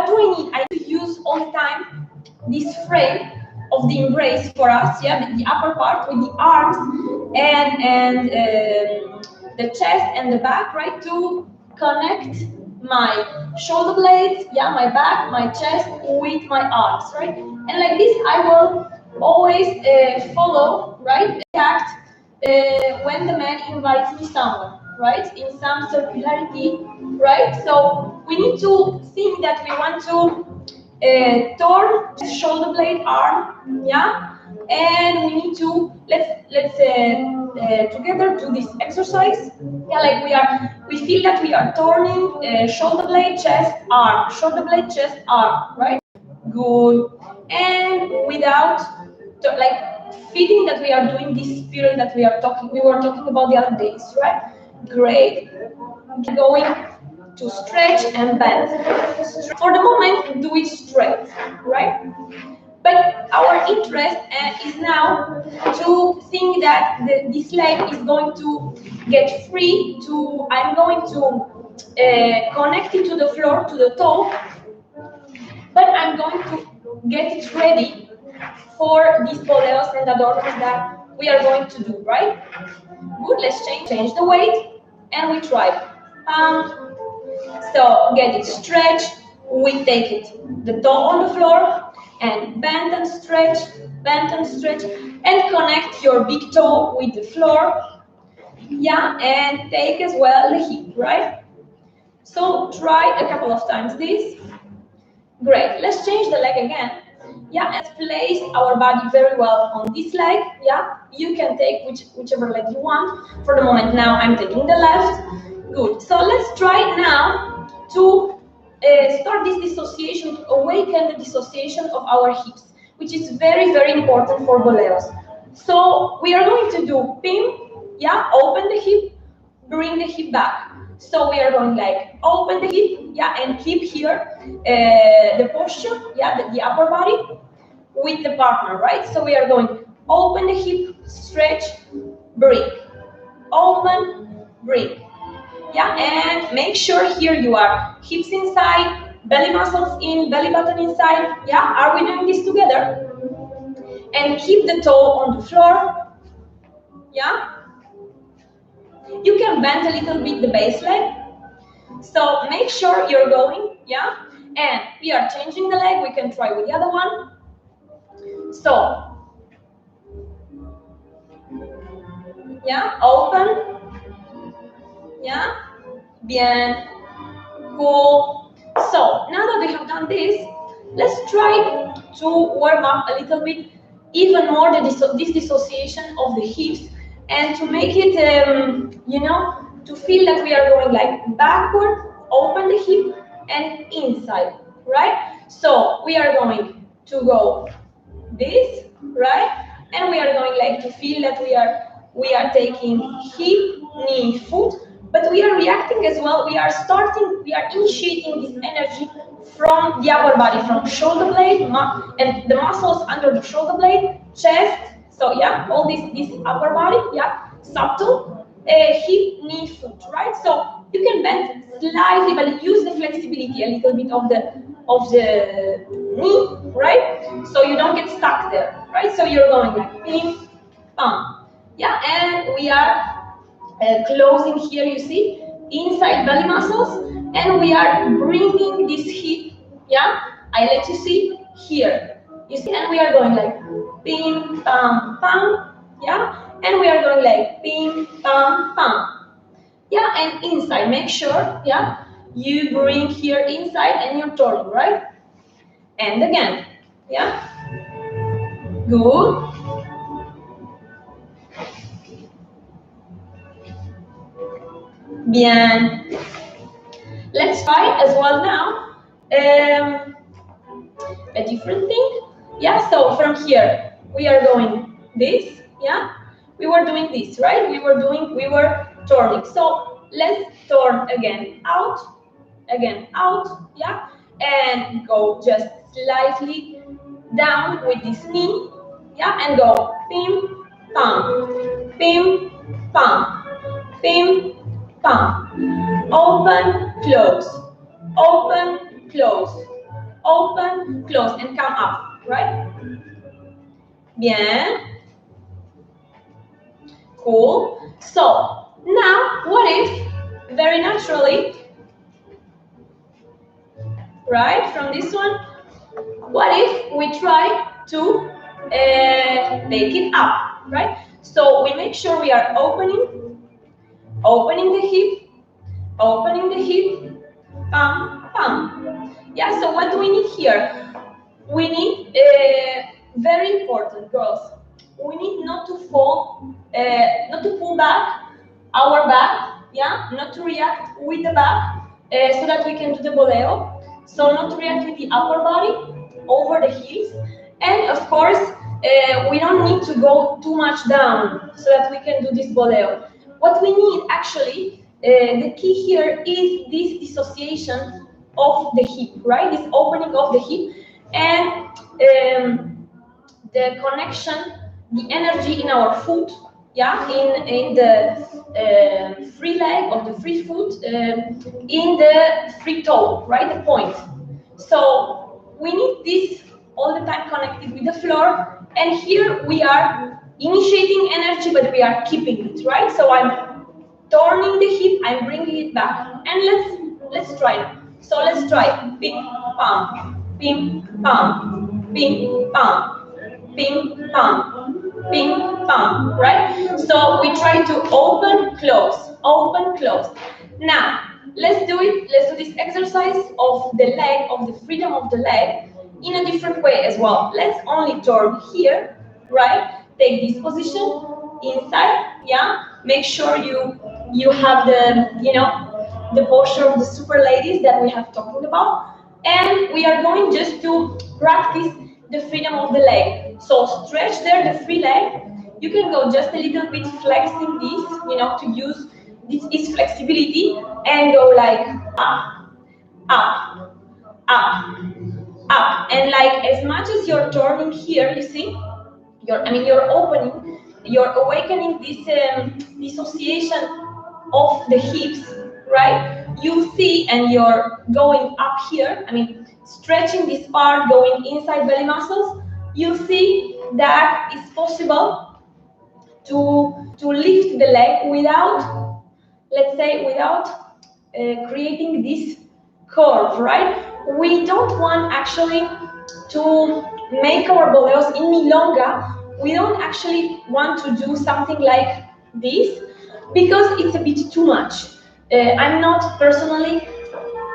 what do I need? I need to use all the time this frame of the embrace for us, yeah, the upper part with the arms and the chest and the back, right, to connect my shoulder blades, yeah, my back, my chest with my arms, right? And like this, I will always follow, right, act when the man invites me somewhere, right, in some circularity, right? So we need to think that we want to torn shoulder blade arm, yeah, and we need to let's together do this exercise, yeah, like we feel that we are turning shoulder blade chest arm, shoulder blade chest arm, right? Good. And without like feeling that we are doing this spiral that we were talking about the other days, right? Great. Going to stretch and bend. For the moment, do it straight, right? But our interest is now to think that this leg is going to get free. I'm going to connect it to the floor, to the toe, but I'm going to get it ready for these boleros and adornos that we are going to do, right? Good, let's change the weight, and we try. So get it stretched, we take it, the toe on the floor, and bend and stretch, and connect your big toe with the floor, yeah, and take as well the hip, right? So try a couple of times this. Great, let's change the leg again. Yeah, and place our body very well on this leg, yeah? You can take whichever leg you want. For the moment now, I'm taking the left. Good, so let's try now to start this dissociation, to awaken the dissociation of our hips, which is very, very important for boleros. So we are going to do pim, yeah, open the hip, bring the hip back. So we are going like open the hip, yeah, and keep here the posture, yeah, the upper body with the partner, right? So we are going open the hip, stretch, bring, open, bring, yeah, and make sure here you are hips inside, belly muscles in, belly button inside, yeah. Are we doing this together? And keep the toe on the floor, yeah. You can bend a little bit the base leg. So make sure you're going, yeah? And we are changing the leg. We can try with the other one. So, yeah, open. Yeah, bien, cool. So, now that we have done this, let's try to warm up a little bit even more this dissociation of the hips, and to make it, you know, to feel that we are going like backward, open the hip, and inside, right? So we are going to go this, right? And we are going like to feel that we are taking hip, knee, foot, but we are reacting as well. We are initiating this energy from the upper body, from shoulder blade and the muscles under the shoulder blade, chest. So yeah, all this upper body, yeah, subtle, hip, knee, foot, right? So you can bend slightly, but use the flexibility a little bit of the knee, right? So you don't get stuck there, right? So you're going like ping, pam, yeah, and we are closing here, you see, inside belly muscles, and we are bringing this hip, yeah, I let you see here, you see, and we are going like ping, pam, pam, yeah, and we are going like ping, pam, pam, yeah, and inside, make sure, yeah, you bring here inside and you're turning, right, and again, yeah, good. Bien. Let's try as well now a different thing. Yeah, so from here we are going this, yeah. We were doing this, right? We were turning. So let's turn again, out, yeah, and go just slightly down with this knee, yeah, and go pim, pam, pim, pam, pim, pam, open, close, open, close, and come up, right? Bien. Cool. So, now, what if, very naturally, right, from this one, what if we try to take it up, right? So, we make sure we are opening the hip, pam, pam. Yeah, so what do we need here? We need, very important, girls, we need not to fall, not to pull back our back, yeah, not to react with the back, so that we can do the boleo. So not to react with the upper body over the heels. And of course, we don't need to go too much down so that we can do this boleo. What we need actually, the key here is this dissociation of the hip, right? This opening of the hip and the connection, the energy in our foot, yeah, in the free leg or the free foot, in the free toe, right, the point. So we need this all the time connected with the floor, and here we are initiating energy, but we are keeping it, right? So I'm turning the hip, I'm bringing it back, and let's try now. So let's try ping, pam, ping, pam, ping, pam. Ping, pam, ping, pam, right? So we try to open, close. Now, let's do this exercise of the leg, of the freedom of the leg, in a different way as well. Let's only turn here, right? Take this position, inside, yeah? Make sure you have the, the posture of the super ladies that we have talked about. And we are going just to practice the freedom of the leg. So stretch there the free leg. You can go just a little bit flexing this, to use this is flexibility, and go like up, up, up, up. And like as much as you're turning here, you see, you're opening, you're awakening this dissociation of the hips, right? You see, and you're going up here, stretching this part, going inside belly muscles. You see that it's possible to lift the leg without, let's say, without creating this curve, right? We don't want actually to make our boleos in milonga. We don't actually want to do something like this because it's a bit too much. I'm not personally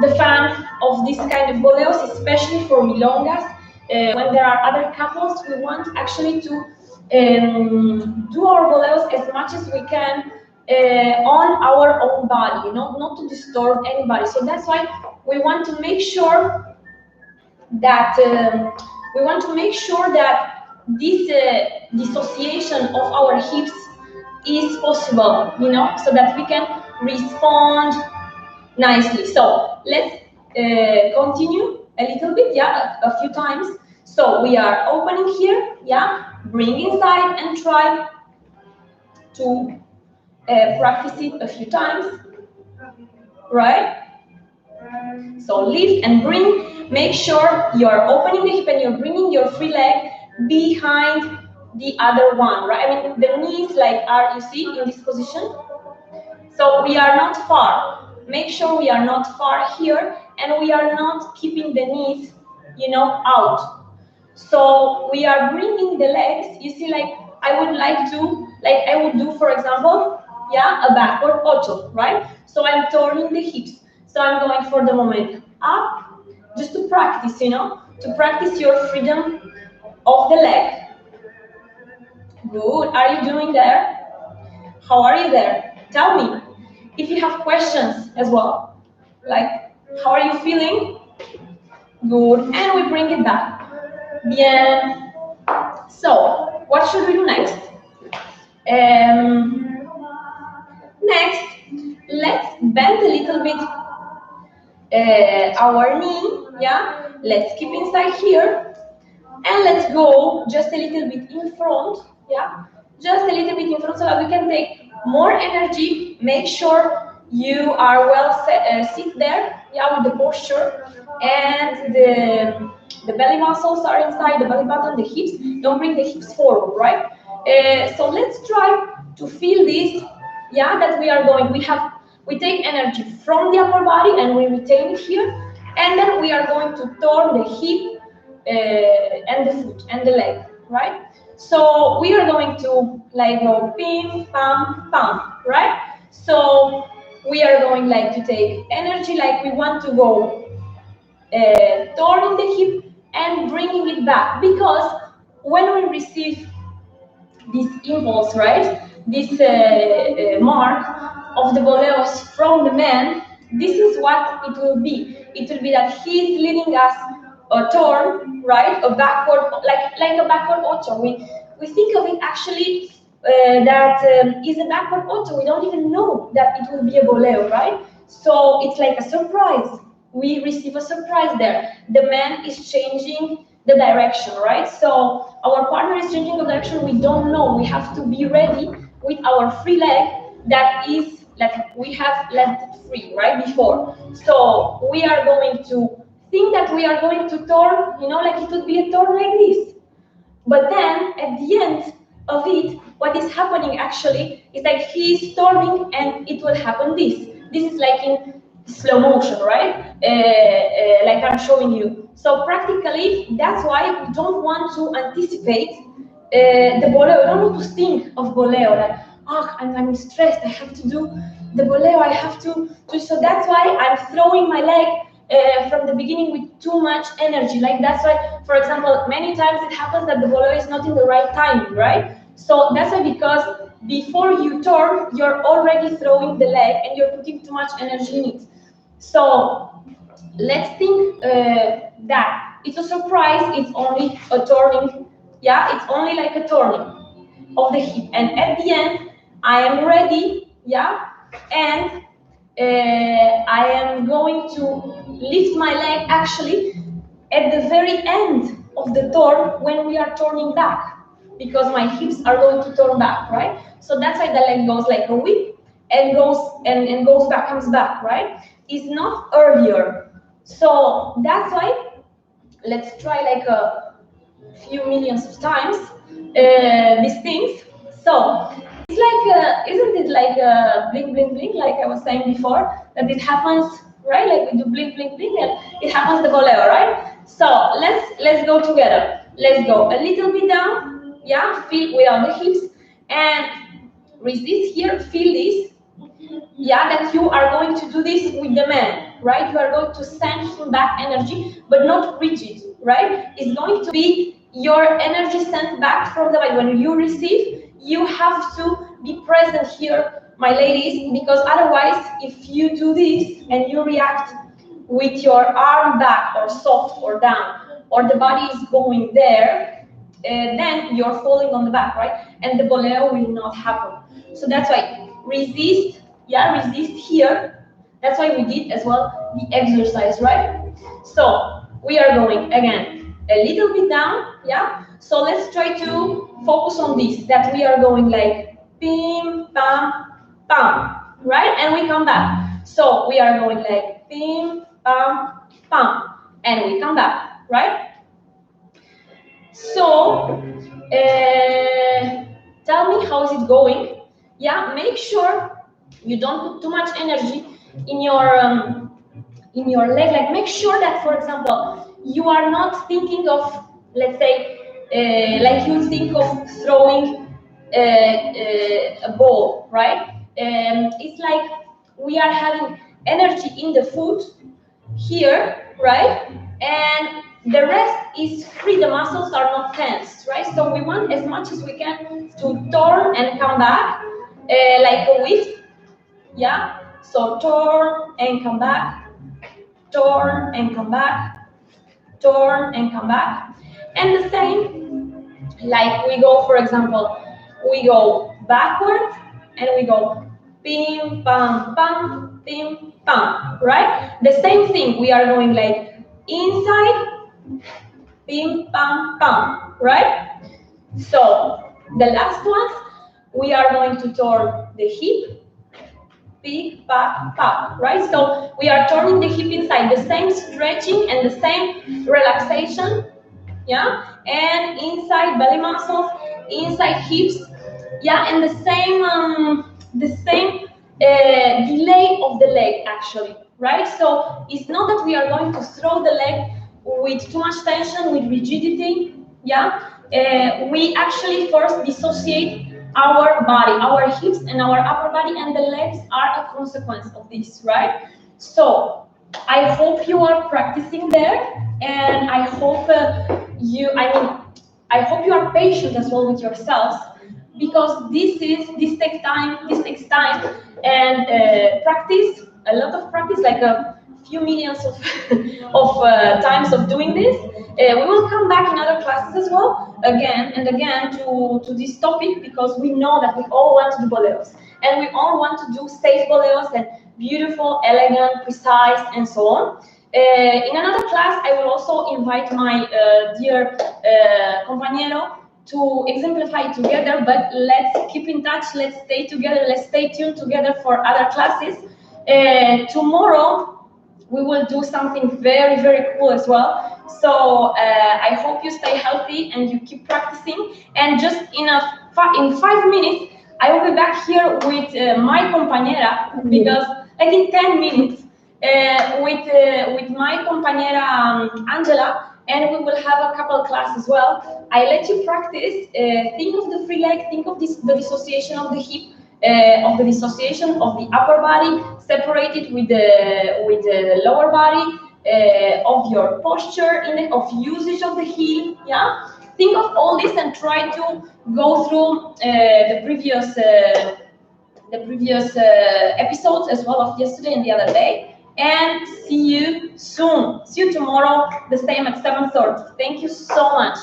the fan of this kind of boleos, especially for milongas. When there are other couples, we want actually to do our boleos as much as we can on our own body, not to disturb anybody. So that's why we want to make sure that this dissociation of our hips is possible, so that we can respond nicely. So let's continue a little bit, yeah, a few times. So we are opening here, yeah, bring inside and try to practice it a few times, right? So lift and bring, make sure you're opening the hip and you're bringing your free leg behind the other one, right? The knees are, you see, in this position. So we are not far. Make sure we are not far here, and we are not keeping the knees, out. So we are bringing the legs, you see, I would do, for example, yeah, a backward ocho, right? So I'm turning the hips. So I'm going for the moment up, just to practice, to practice your freedom of the leg. Good. Are you doing there? How are you there? Tell me if you have questions as well. How are you feeling? Good. And we bring it back. Bien. So, what should we do next? Next, let's bend a little bit our knee, yeah? Let's keep inside here. And let's go just a little bit in front, yeah? Just a little bit in front so that we can take more energy. Make sure you are well sit there, yeah, with the posture. and the belly muscles are inside the belly button, the hips. Don't bring the hips forward, right? So let's try to feel this. Yeah, that we are going. We take energy from the upper body and we retain it here, and then we are going to turn the hip and the foot and the leg, right? So we are going to like go pim pam pam, right? So we are going like to take energy, like we want to go turning the hip and bringing it back, because when we receive this impulse, right, this mark of the boleos from the man, this is what it will be. It will be that he's leading us a turn, right, a backward, like a backward ocho. We think of it actually that is a backward ocho. We don't even know that it will be a boleo, right? So it's like a surprise. We receive a surprise there. The man is changing the direction, right? So our partner is changing the direction. We don't know. We have to be ready with our free leg that is like we have left it free, right, before. So we are going to think that we are going to turn, like it would be a turn like this. But then at the end of it, what is happening actually is like he's turning and it will happen this. This is like in slow motion, right? Like I'm showing you. So practically, that's why we don't want to anticipate the boleo. We don't want to think of boleo like, oh, I'm stressed. I have to do the boleo. I have to. So that's why I'm throwing my leg from the beginning with too much energy. Like that's why, for example, many times it happens that the bolero is not in the right time, right? So that's why, because before you turn, you're already throwing the leg and you're putting too much energy in it. So let's think that it's a surprise. It's only a turning. Yeah, it's only like a turning of the hip, and at the end, I am ready. Yeah, and I am going to lift my leg actually at the very end of the turn when we are turning back, because my hips are going to turn back, right? So that's why the leg goes like a whip and goes back, comes back, right? It's not earlier. So that's why let's try like a few millions of times these things. So it's like, isn't it like a blink, blink, blink, like I was saying before, that it happens, right? Like we do blink, blink, blink, and it happens the bolero, right? So let's go together. Let's go a little bit down, yeah, feel without the hips, and resist here, feel this, yeah, that you are going to do this with the man, right? You are going to send him back energy, but not rigid, right? It's going to be your energy sent back from the body. When you receive, you have to be present here, my ladies, because otherwise, if you do this and you react with your arm back or soft or down, or the body is going there, then you're falling on the back, right? And the bolero will not happen. So that's why resist, yeah, resist here. That's why we did as well the exercise, right? So we are going again a little bit down, yeah. So let's try to focus on this, that we are going like pim, pam, pam, right? And we come back. So we are going like pim, pam, pam, and we come back, right? So tell me how is it going? Yeah, make sure you don't put too much energy in your leg. Like make sure that, for example, you are not thinking of, let's say, like you think of throwing a ball, right? It's like we are having energy in the foot here, right? And the rest is free. The muscles are not tensed, right? So we want as much as we can to turn and come back, like a whip, yeah? So turn and come back, turn and come back, turn and come back. And the same, like we go, for example, we go backward and we go pim, pam, pam, pim, pam, right? The same thing, we are going like inside, pim, pam, pam, right? So the last one, we are going to turn the hip, pick, back, back, right? So we are turning the hip inside, the same stretching and the same relaxation, yeah? And inside belly muscles, inside hips, yeah, and the same delay of the leg actually, right? So it's not that we are going to throw the leg with too much tension, with rigidity, yeah? We actually first dissociate our body, our hips and our upper body, and the legs are a consequence of this, right? So I hope you are practicing there, and I hope I hope you are patient as well with yourselves, because this takes time and practice, a lot of practice, like a few millions of times of doing this. We will come back in other classes as well, again and again, to this topic, because we know that we all want to do boleros, and we all want to do safe boleros and beautiful, elegant, precise, and so on. In another class, I will also invite my dear compañero to exemplify together, but let's keep in touch, let's stay together, let's stay tuned together for other classes. Tomorrow, we will do something very, very cool as well. So I hope you stay healthy and you keep practicing. And just in 5 minutes, I will be back here with my compañera, because like in 10 minutes, with my compañera Angela, and we will have a couple class as well. I let you practice. Think of the free leg, think of the dissociation of the hip, of the dissociation of the upper body, separated with the lower body, of your posture, of usage of the heel. Yeah, think of all this and try to go through the previous episodes as well of yesterday and the other day. And see you soon. See you tomorrow, the same at 7:30. Thank you so much.